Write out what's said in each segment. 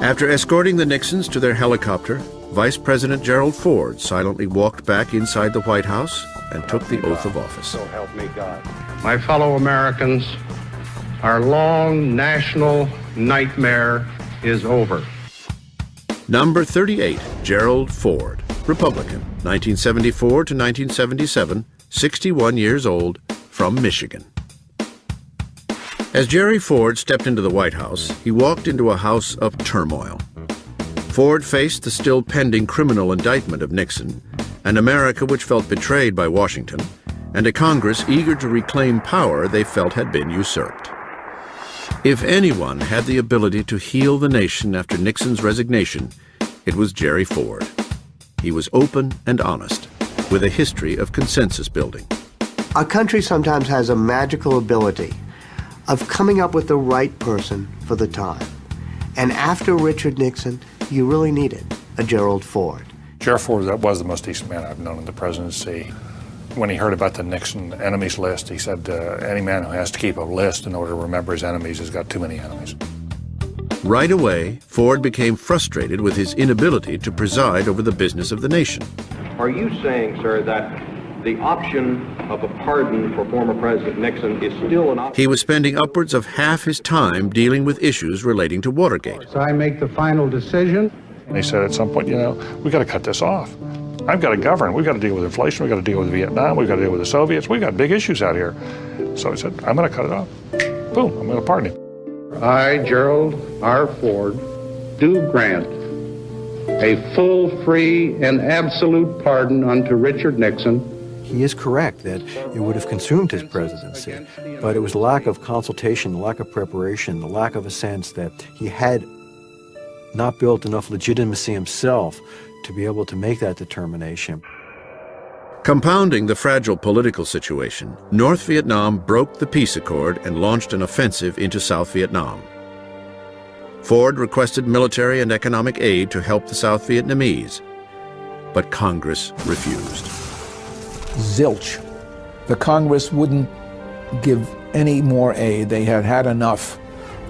After escorting the Nixons to their helicopter, Vice President Gerald Ford silently walked back inside the White House and took the oath of office. So help me God. My fellow Americans, our long national nightmare is over. Number 38, Gerald Ford, Republican, 1974 to 1977, 61 years old, from Michigan. As Jerry Ford stepped into the White House, he walked into a house of turmoil. Ford faced the still pending criminal indictment of Nixon, an America which felt betrayed by Washington, and a Congress eager to reclaim power they felt had been usurped. If anyone had the ability to heal the nation after Nixon's resignation, it was Jerry Ford. He was open and honest, with a history of consensus building. Our country sometimes has a magical ability of coming up with the right person for the time. And after Richard Nixon, you really needed a Gerald Ford. Gerald Ford was the most decent man I've known in the presidency. When he heard about the Nixon enemies list, he said, any man who has to keep a list in order to remember his enemies has got too many enemies. Right away, Ford became frustrated with his inability to preside over the business of the nation. Are you saying, sir, that the option of a pardon for former President Nixon is still an option? He was spending upwards of half his time dealing with issues relating to Watergate. So I make the final decision. And he said at some point, we've got to cut this off. I've got to govern. We've got to deal with inflation. We've got to deal with Vietnam. We've got to deal with the Soviets. We've got big issues out here. So he said, I'm going to cut it off. Boom, I'm going to pardon him. I, Gerald R. Ford, do grant a full, free, and absolute pardon unto Richard Nixon. He is correct that it would have consumed his presidency, but it was the lack of consultation, the lack of preparation, the lack of a sense that he had not built enough legitimacy himself to be able to make that determination. Compounding the fragile political situation, North Vietnam broke the peace accord and launched an offensive into South Vietnam. Ford requested military and economic aid to help the South Vietnamese, but Congress refused. Zilch. The Congress wouldn't give any more aid. They had had enough.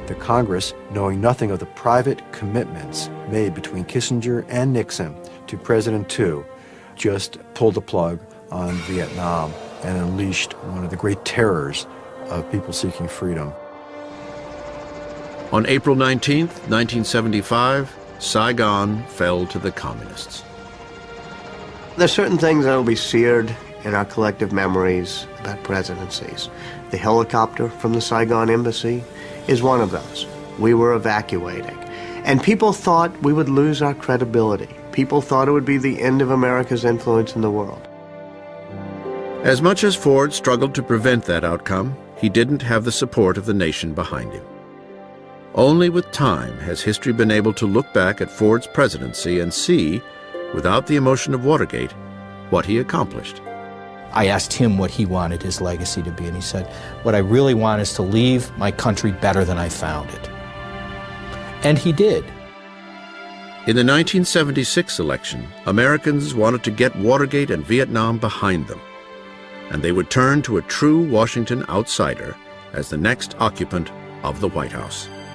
The Congress, knowing nothing of the private commitments made between Kissinger and Nixon to President II, just pulled the plug on Vietnam and unleashed one of the great terrors of people seeking freedom. On April 19, 1975, Saigon fell to the communists. There's certain things that will be seared in our collective memories about presidencies. The helicopter from the Saigon embassy is one of those. We were evacuating, and people thought we would lose our credibility. People thought it would be the end of America's influence in the world. As much as Ford struggled to prevent that outcome, he didn't have the support of the nation behind him. Only with time has history been able to look back at Ford's presidency and see, without the emotion of Watergate, what he accomplished. I asked him what he wanted his legacy to be, and he said, what I really want is to leave my country better than I found it. And he did. In the 1976 election, Americans wanted to get Watergate and Vietnam behind them, and they would turn to a true Washington outsider as the next occupant of the White House.